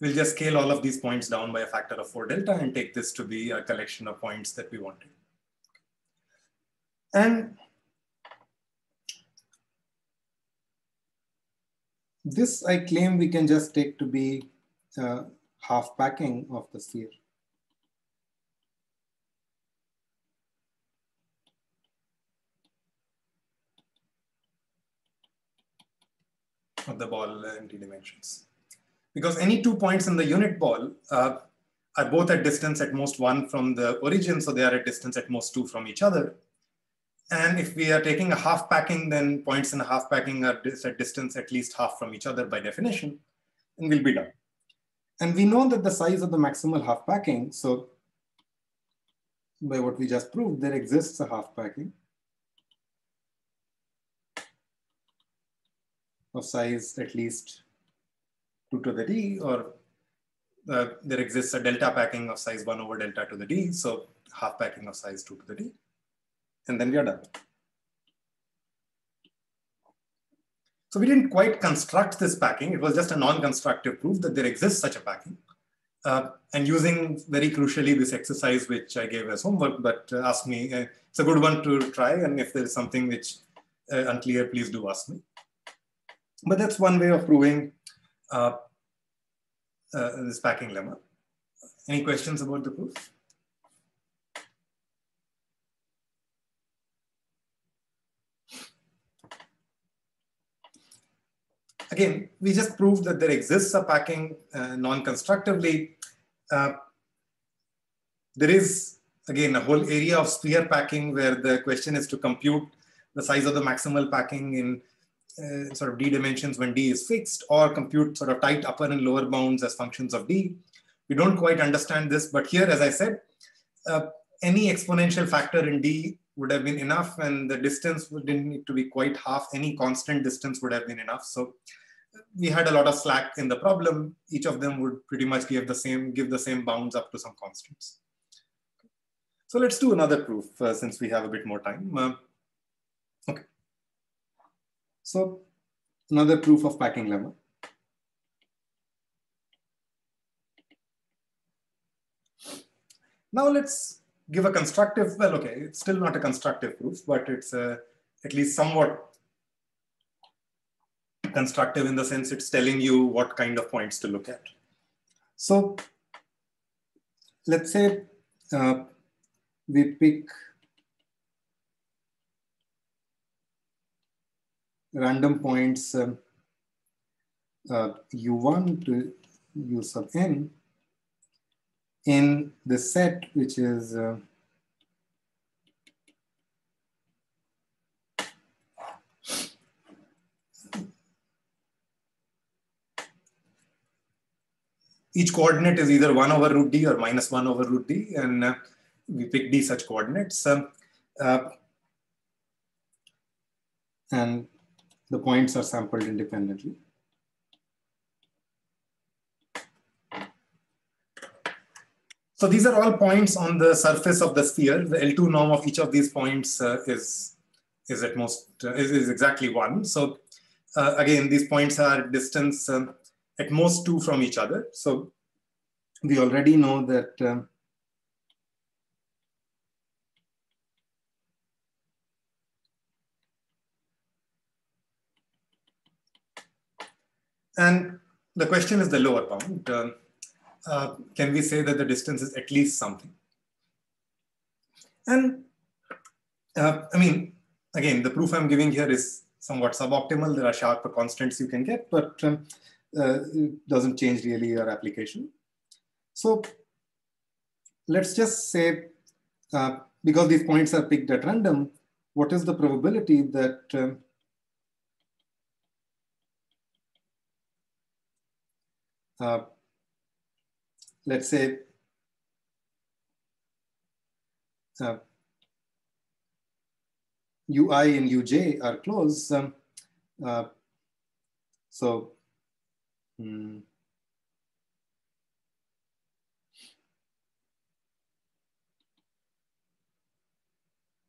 we'll just scale all of these points down by a factor of 4 delta and take this to be a collection of points that we wanted. And this I claim we can just take to be half packing of the sphere. Of the ball in d dimensions. Because any 2 points in the unit ball are both at distance at most 1 from the origin, so they are at distance at most 2 from each other. And if we are taking a half packing, then points in a half packing are at distance at least half from each other by definition, and we'll be done. And we know that the size of the maximal half packing, so by what we just proved, there exists a half packing of size at least 2 to the d, or there exists a delta packing of size 1 over delta to the d, so half packing of size 2 to the d, and then we are done. So we didn't quite construct this packing. It was just a non-constructive proof that there exists such a packing. And using very crucially this exercise, which I gave as homework, but ask me, it's a good one to try. And if there is something which unclear, please do ask me. But that's one way of proving this packing lemma. Any questions about the proof? Again, we just proved that there exists a packing non-constructively. There is, again, a whole area of sphere packing where the question is to compute the size of the maximal packing in sort of d dimensions when d is fixed, or compute sort of tight upper and lower bounds as functions of d. We don't quite understand this, but here, as I said, any exponential factor in d would have been enough, and the distance didn't need to be quite half. Any constant distance would have been enough. So we had a lot of slack in the problem. Each of them would pretty much give the same bounds up to some constants. So let's do another proof since we have a bit more time. Okay. So another proof of packing lemma. Now let's give a constructive, well, okay, it's still not a constructive proof, but it's at least somewhat constructive in the sense it's telling you what kind of points to look at. So let's say we pick random points u1 to u sub n in the set, which is each coordinate is either 1 over root d or minus 1 over root d, and we pick d such coordinates. And the points are sampled independently. So these are all points on the surface of the sphere. The L2 norm of each of these points is at most is exactly 1. So again, these points are distance at most 2 from each other. So we already know that and the question is the lower bound. Can we say that the distance is at least something? And I mean, again, the proof I'm giving here is somewhat suboptimal. There are sharper constants you can get, but it doesn't change really your application. So let's just say, because these points are picked at random, what is the probability that let's say ui and uj are close. So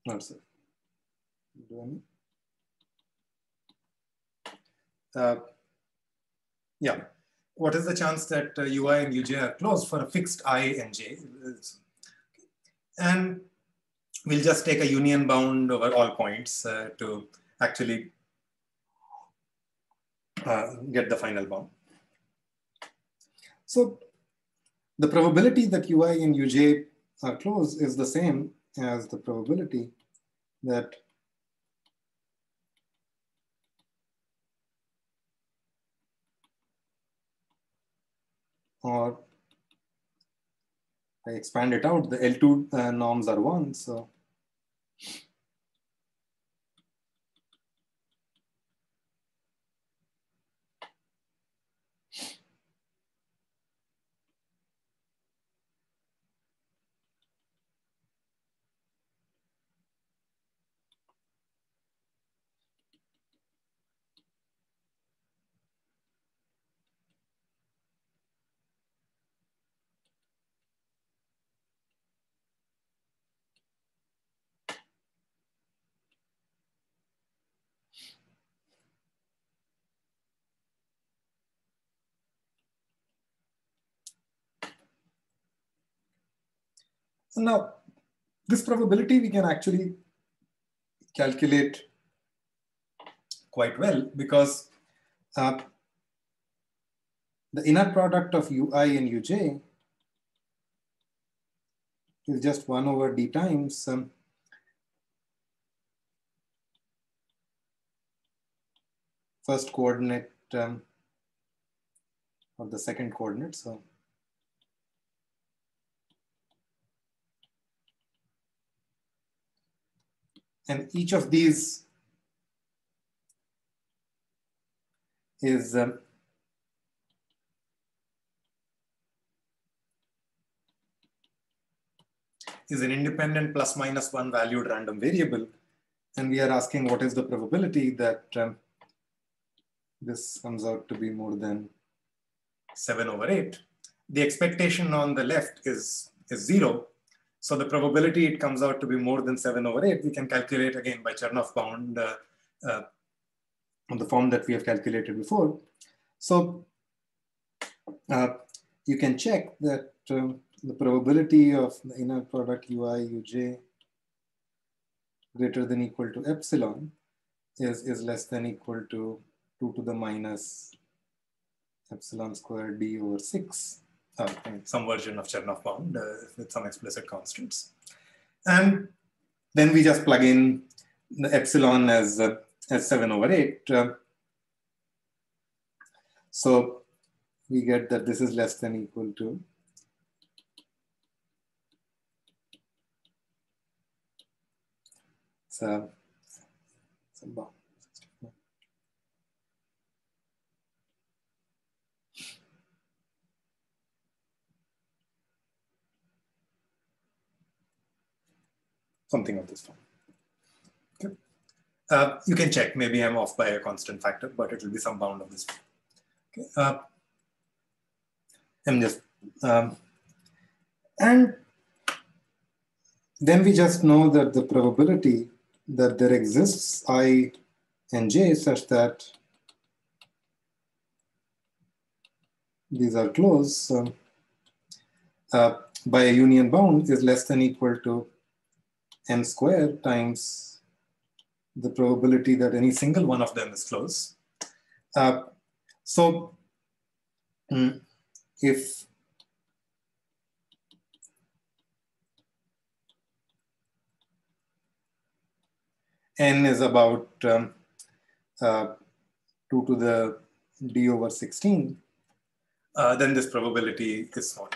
not so. Yeah. what is the chance that ui and uj are closed for a fixed I and j? And we'll just take a union bound over all points to actually get the final bound. So the probability that ui and uj are closed is the same as the probability that or I expand it out, the L2 norms are 1. So now this probability we can actually calculate quite well, because the inner product of ui and uj is just 1 over d times first coordinate or the second coordinate. So and each of these is an independent plus minus 1 valued random variable. And we are asking what is the probability that this comes out to be more than 7 over 8. The expectation on the left is 0. So the probability it comes out to be more than 7 over 8, we can calculate again by Chernoff bound on the form that we have calculated before. So you can check that the probability of the inner product ui uj greater than equal to epsilon is less than equal to 2 to the minus epsilon squared d over 6, some version of Chernoff bound with some explicit constants. And then we just plug in the epsilon as 7 over 8. So we get that this is less than equal to something of this form. Okay. You can check, maybe I'm off by a constant factor, but it will be some bound of this form. Okay. I'm just, and then we just know that the probability that there exists I and j such that these are closed by a union bound is less than equal to m squared times the probability that any single one of them is closed. So if n is about 2 to the d over 16, then this probability is small.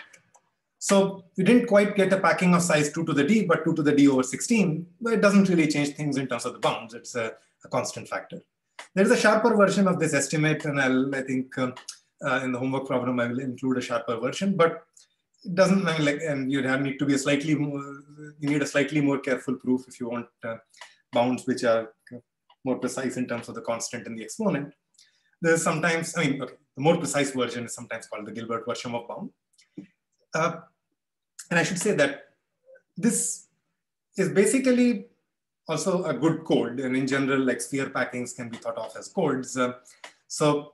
So we didn't quite get a packing of size 2 to the d, but 2 to the d over 16, but it doesn't really change things in terms of the bounds. It's a constant factor. There is a sharper version of this estimate, and I think in the homework problem, I will include a sharper version, but it doesn't like, and you need to be you need a slightly more careful proof if you want bounds which are more precise in terms of the constant and the exponent. There's sometimes, the more precise version is sometimes called the Gilbert version of bound. And I should say that this is basically also a good code. And in general, like sphere packings can be thought of as codes. So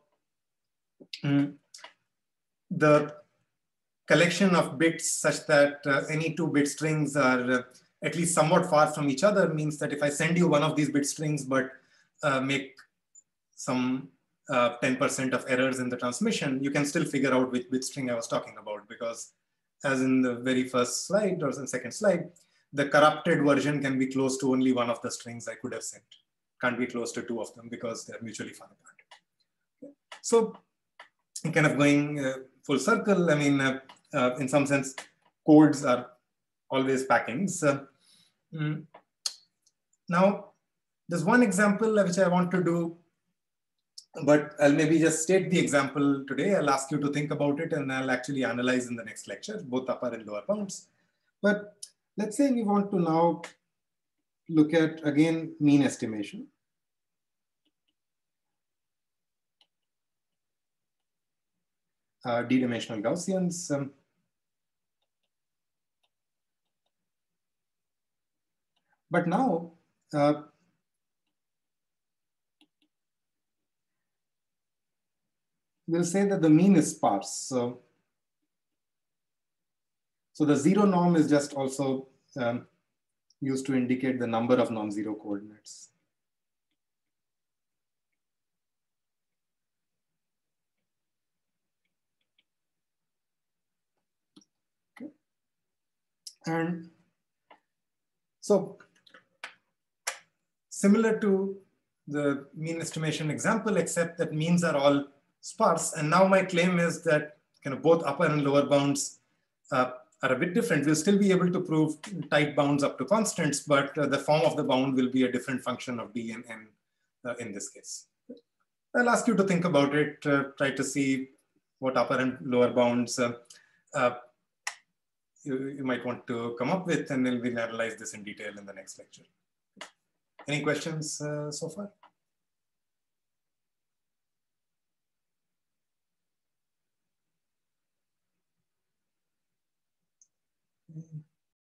the collection of bits such that any two bit strings are at least somewhat far from each other means that if I send you one of these bit strings, but make some 10% of errors in the transmission, you can still figure out which bit string I was talking about, because as in the very first slide or the second slide, the corrupted version can be close to only one of the strings I could have sent. Can't be close to two of them because they're mutually far apart. So kind of going full circle, I mean, in some sense, codes are always packings. Now, there's one example which I want to do, but I'll maybe just state the example today. I'll ask you to think about it and I'll actually analyze in the next lecture, both upper and lower bounds. But let's say we want to now look at, again, mean estimation. D-dimensional Gaussians. But now, we'll say that the mean is sparse. So the zero norm is just also used to indicate the number of non-zero coordinates. Okay. And so similar to the mean estimation example, except that means are all sparse. And now my claim is that kind of both upper and lower bounds are a bit different. We'll still be able to prove tight bounds up to constants, but the form of the bound will be a different function of D and N in this case. I'll ask you to think about it, try to see what upper and lower bounds you might want to come up with, and then we'll analyze this in detail in the next lecture. Any questions so far?